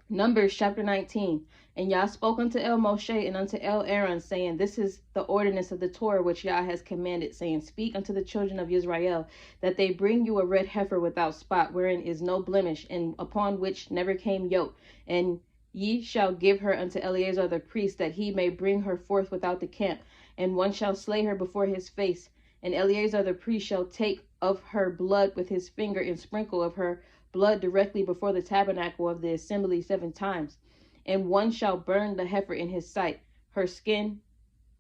Numbers chapter 19. And Yah spoke unto El Moshe and unto El Aaron, saying, This is the ordinance of the Torah which Yah has commanded, saying, Speak unto the children of Israel, that they bring you a red heifer without spot, wherein is no blemish, and upon which never came yoke. And ye shall give her unto Eleazar the priest, that he may bring her forth without the camp. And one shall slay her before his face. And Eleazar the priest shall take of her blood with his finger, and sprinkle of her blood directly before the tabernacle of the assembly 7 times. And one shall burn the heifer in his sight. Her skin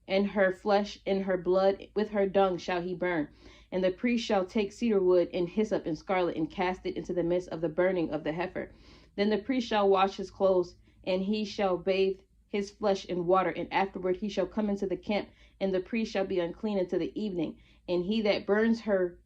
and her flesh and her blood with her dung shall he burn. And the priest shall take cedar wood and hyssop and scarlet, and cast it into the midst of the burning of the heifer. Then the priest shall wash his clothes, and he shall bathe his flesh in water, and afterward he shall come into the camp, and the priest shall be unclean until the evening. And he that burns her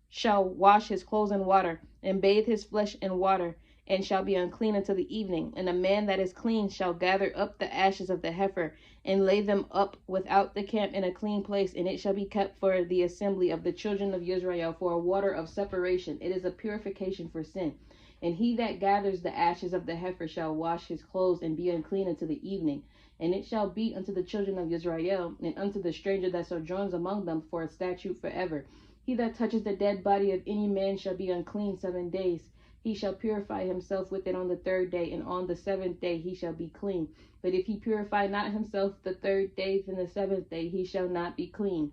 shall wash his clothes in water, and bathe his flesh in water, and shall be unclean until the evening. And a man that is clean shall gather up the ashes of the heifer, and lay them up without the camp in a clean place, and it shall be kept for the assembly of the children of Israel for a water of separation. It is a purification for sin. And he that gathers the ashes of the heifer shall wash his clothes, and be unclean until the evening. And it shall be unto the children of Israel, and unto the stranger that sojourns among them, for a statute forever. He that touches the dead body of any man shall be unclean 7 days. He shall purify himself with it on the 3rd day, and on the 7th day he shall be clean. But if he purify not himself the 3rd day, then the 7th day he shall not be clean.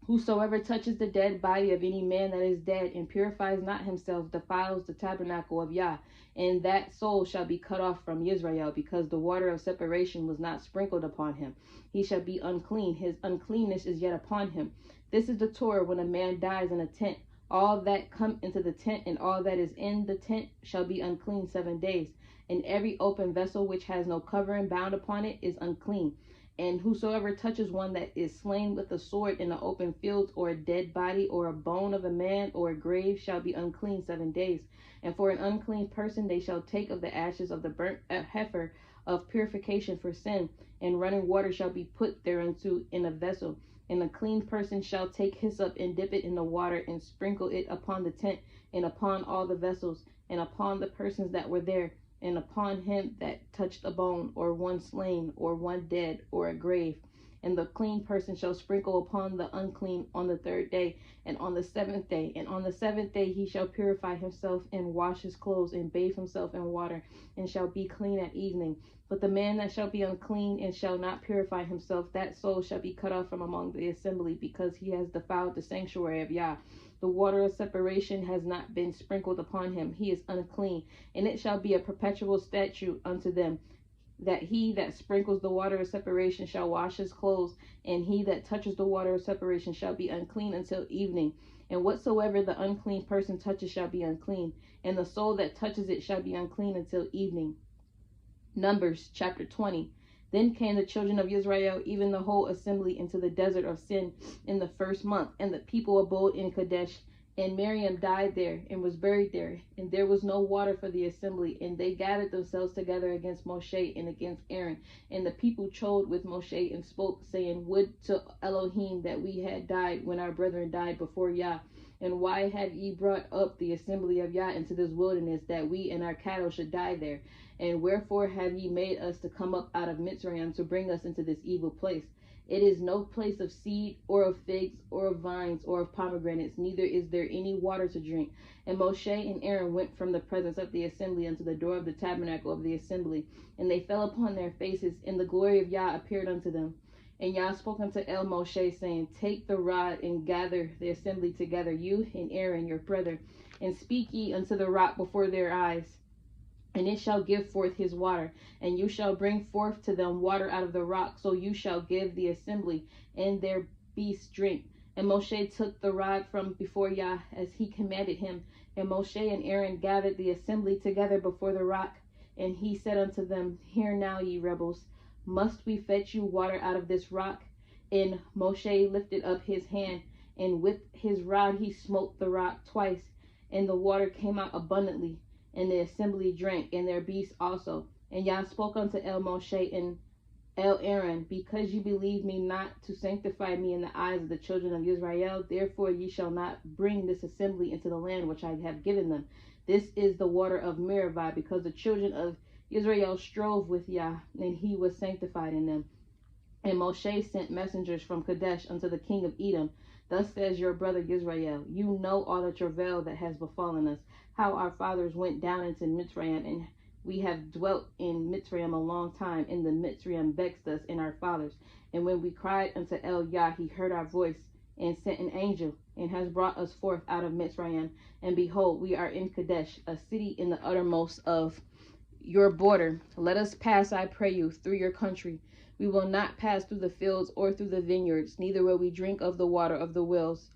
Whosoever touches the dead body of any man that is dead, and purifies not himself, defiles the tabernacle of Yah, and that soul shall be cut off from Israel, because the water of separation was not sprinkled upon him. He shall be unclean, his uncleanness is yet upon him. This is the Torah when a man dies in a tent. All that come into the tent and all that is in the tent shall be unclean 7 days. And every open vessel which has no covering bound upon it is unclean. And whosoever touches one that is slain with a sword in the open fields, or a dead body, or a bone of a man, or a grave, shall be unclean 7 days. And for an unclean person they shall take of the ashes of the burnt heifer of purification for sin, and running water shall be put thereunto in a vessel. And a clean person shall take hyssop, and dip it in the water, and sprinkle it upon the tent, and upon all the vessels, and upon the persons that were there, and upon him that touched a bone, or one slain, or one dead, or a grave. And the clean person shall sprinkle upon the unclean on the 3rd day, and on the 7th day. And on the 7th day he shall purify himself, and wash his clothes, and bathe himself in water, and shall be clean at evening. But the man that shall be unclean, and shall not purify himself, that soul shall be cut off from among the assembly, because he has defiled the sanctuary of Yah. The water of separation has not been sprinkled upon him. He is unclean. And it shall be a perpetual statute unto them, that he that sprinkles the water of separation shall wash his clothes, and he that touches the water of separation shall be unclean until evening. And whatsoever the unclean person touches shall be unclean, and the soul that touches it shall be unclean until evening. Numbers chapter 20. Then came the children of Israel, even the whole assembly, into the desert of Sin in the 1st month, and the people abode in Kadesh. And Miriam died there, and was buried there, and there was no water for the assembly. And they gathered themselves together against Moshe and against Aaron. And the people chode with Moshe, and spoke, saying, Would to Elohim that we had died when our brethren died before Yah. And why have ye brought up the assembly of Yah into this wilderness, that we and our cattle should die there? And wherefore have ye made us to come up out of Mitzrayim, to bring us into this evil place? It is no place of seed, or of figs, or of vines, or of pomegranates, neither is there any water to drink. And Moshe and Aaron went from the presence of the assembly unto the door of the tabernacle of the assembly, and they fell upon their faces, and the glory of Yah appeared unto them. And Yah spoke unto El Moshe, saying, Take the rod, and gather the assembly together, you and Aaron your brother, and speak ye unto the rock before their eyes, and it shall give forth his water, and you shall bring forth to them water out of the rock. So you shall give the assembly and their beasts drink. And Moshe took the rod from before Yah, as he commanded him. And Moshe and Aaron gathered the assembly together before the rock. And he said unto them, Hear now, ye rebels, must we fetch you water out of this rock? And Moshe lifted up his hand, and with his rod he smote the rock twice, and the water came out abundantly. And the assembly drank, and their beasts also. And Yah spoke unto El Moshe and El Aaron, Because ye believe me not to sanctify me in the eyes of the children of Israel, therefore ye shall not bring this assembly into the land which I have given them. This is the water of Meribah, because the children of Israel strove with Yah, and he was sanctified in them. And Moshe sent messengers from Kadesh unto the king of Edom. Thus says your brother Israel, you know all the travail that has befallen us, how our fathers went down into Mitzrayim, and we have dwelt in Mitzrayim a long time, and the Mitzrayim vexed us and our fathers. And when we cried unto El Yah, he heard our voice, and sent an angel, and has brought us forth out of Mitzrayim. And behold, we are in Kadesh, a city in the uttermost of your border. Let us pass, I pray you, through your country. We will not pass through the fields or through the vineyards, neither will we drink of the water of the wells.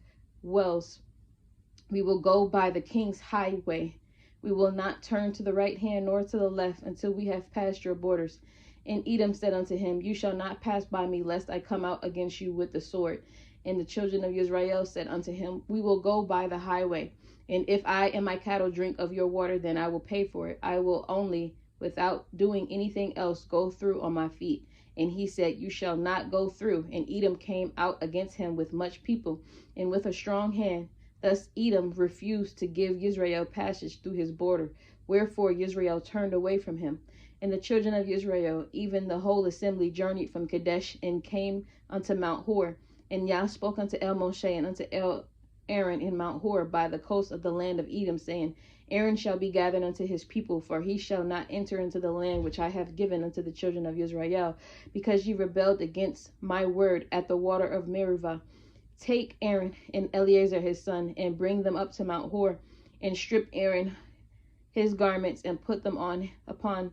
We will go by the king's highway. We will not turn to the right hand nor to the left until we have passed your borders. And Edom said unto him, you shall not pass by me, lest I come out against you with the sword. And the children of Israel said unto him, we will go by the highway. And if I and my cattle drink of your water, then I will pay for it. I will only, without doing anything else, go through on my feet. And he said, you shall not go through. And Edom came out against him with much people and with a strong hand. Thus Edom refused to give Israel passage through his border. Wherefore Israel turned away from him. And the children of Israel, even the whole assembly, journeyed from Kadesh and came unto Mount Hor. And Yah spoke unto El Moshe and unto Aaron in Mount Hor by the coast of the land of Edom, saying, Aaron shall be gathered unto his people, for he shall not enter into the land which I have given unto the children of Israel, because ye rebelled against my word at the water of Meribah. Take Aaron and Eleazar his son, and bring them up to Mount Hor, and strip Aaron his garments, and put them upon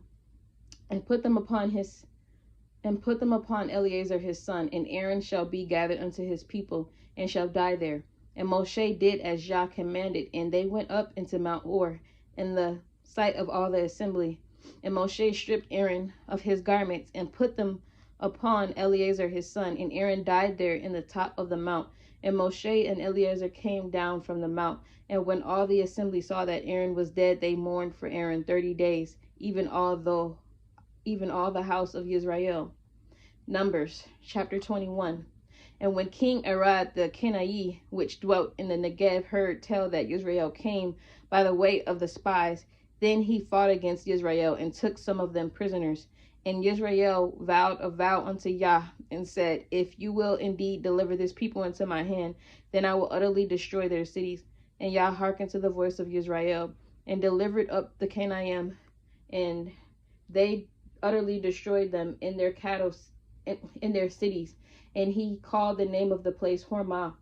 Eleazar his son, and Aaron shall be gathered unto his people, and shall die there. And Moshe did as Yah commanded, and they went up into Mount Hor in the sight of all the assembly. And Moshe stripped Aaron of his garments, and put them upon Eleazar his son, and Aaron died there in the top of the mount. And Moshe and Eleazar came down from the mount, and when all the assembly saw that Aaron was dead, they mourned for Aaron 30 days, even all the house of Israel. Numbers chapter 21. And when King Arad the Kenai, which dwelt in the Negev, heard tell that Israel came by the way of the spies, then he fought against Israel and took some of them prisoners. And Israel vowed a vow unto Yah, and said, if you will indeed deliver this people into my hand, then I will utterly destroy their cities. And Yah hearkened to the voice of Israel, and delivered up the Canaanites, and they utterly destroyed them in their cattle, in their cities. And he called the name of the place Hormah.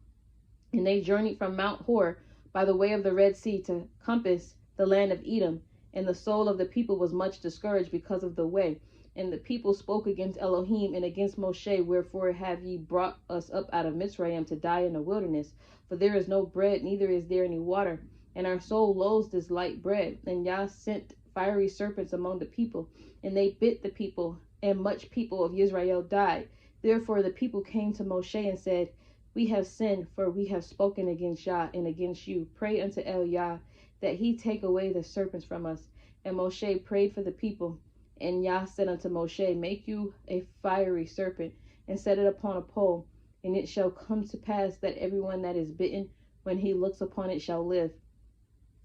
And they journeyed from Mount Hor by the way of the Red Sea to compass the land of Edom. And the soul of the people was much discouraged because of the way. And the people spoke against Elohim and against Moshe, wherefore have ye brought us up out of Mitzrayim to die in the wilderness? For there is no bread, neither is there any water. And our soul loathes this light bread. And Yah sent fiery serpents among the people, and they bit the people, and much people of Israel died. Therefore the people came to Moshe and said, we have sinned, for we have spoken against Yah and against you. Pray unto El Yah, that he take away the serpents from us. And Moshe prayed for the people. And Yah said unto Moshe, make you a fiery serpent, and set it upon a pole. And it shall come to pass that everyone that is bitten, when he looks upon it, shall live.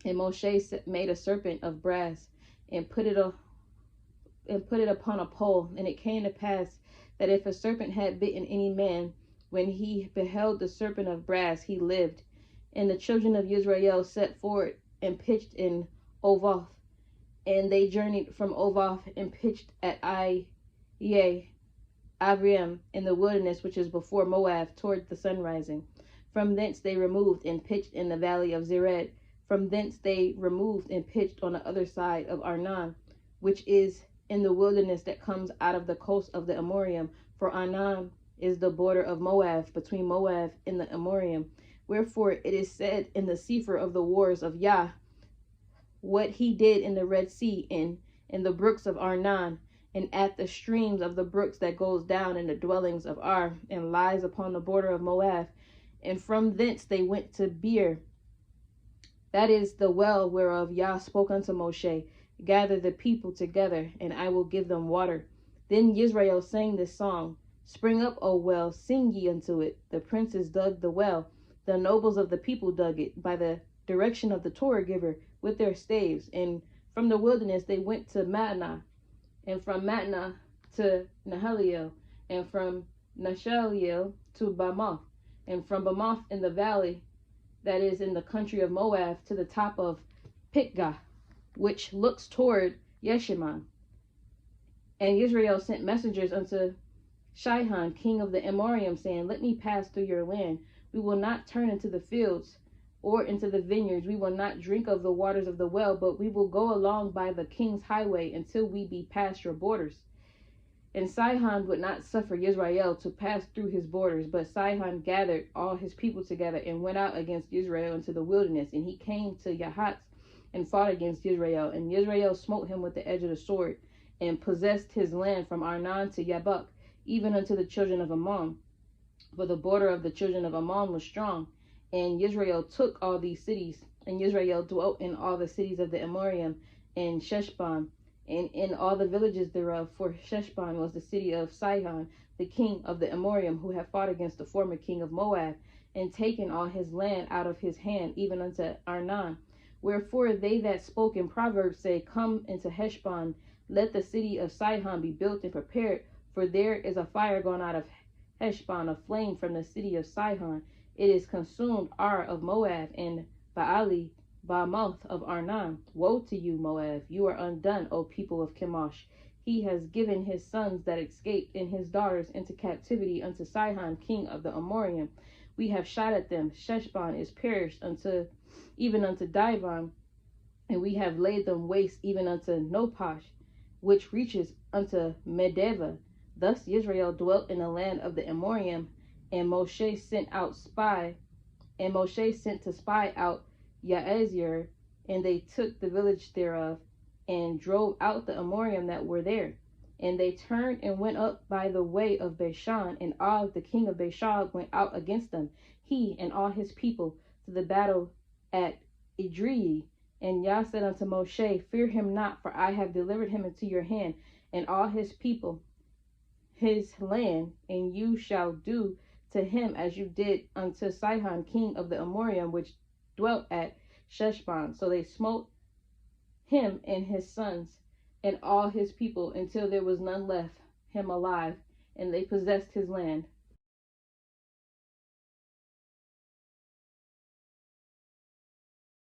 And Moshe made a serpent of brass, and put it upon a pole. And it came to pass that if a serpent had bitten any man, when he beheld the serpent of brass, he lived. And the children of Israel set forward and pitched in Ovoth. And they journeyed from Ovoth and pitched at Avrim in the wilderness, which is before Moab, toward the sun rising. From thence they removed and pitched in the valley of Zered. From thence they removed and pitched on the other side of Arnon, which is in the wilderness that comes out of the coast of the Amorim. For Arnon is the border of Moab, between Moab and the Amorim. Wherefore it is said in the Sefer of the wars of Yah, what he did in the Red Sea, in the brooks of Arnon, and at the streams of the brooks that goes down in the dwellings of Ar, and lies upon the border of Moab. And from thence they went to Beer, that is the well whereof Yah spoke unto Moshe, gather the people together, and I will give them water. Then Israel sang this song, spring up, O well, sing ye unto it. The princes dug the well, the nobles of the people dug it, by the direction of the Torah giver, with their staves. And from the wilderness they went to Manna, and from Matnah to Nahaliel, and from Nashaliel to Bamoth, and from Bamoth in the valley that is in the country of Moab to the top of Pitgah, which looks toward Yeshimon. And Israel sent messengers unto Sihon, king of the Amorium, saying, Let me pass through your land. We will not turn into the fields or into the vineyards. We will not drink of the waters of the well, but we will go along by the king's highway until we be past your borders. And Sihon would not suffer Israel to pass through his borders, but Sihon gathered all his people together and went out against Israel into the wilderness. And he came to Yahatz and fought against Israel. And Israel smote him with the edge of the sword, and possessed his land from Arnon to Yabuk, even unto the children of Ammon. For the border of the children of Ammon was strong. And Israel took all these cities, and Israel dwelt in all the cities of the Amorium, and Sheshbon, and in all the villages thereof. For Sheshbon was the city of Sihon, the king of the Amorium, who had fought against the former king of Moab, and taken all his land out of his hand, even unto Arnon. Wherefore they that spoke in Proverbs say, Come into Heshbon, let the city of Sihon be built and prepared, for there is a fire gone out of Heshbon, a flame from the city of Sihon. It is consumed Ar of Moab, and Baali Bamoth of Arnon. Woe to you, Moab! You are undone, O people of Chemosh. He has given his sons that escaped and his daughters into captivity unto Sihon, king of the Amorium. We have shot at them. Sheshbon is perished even unto Dibon, and we have laid them waste even unto Nopash, which reaches unto Medeba. Thus Israel dwelt in the land of the Amorium, and Moshe sent to spy out Jahaziel, and they took the village thereof, and drove out the Amorium that were there. And they turned and went up by the way of Bashan, and Og the king of Bashan went out against them, he and all his people, to the battle at Edrei. And Yah said unto Moshe, Fear him not, for I have delivered him into your hand, and all his people, his land, and you shall do to him as you did unto Sihon, king of the Amorium, which dwelt at Sheshbon. So they smote him and his sons and all his people until there was none left him alive, and they possessed his land.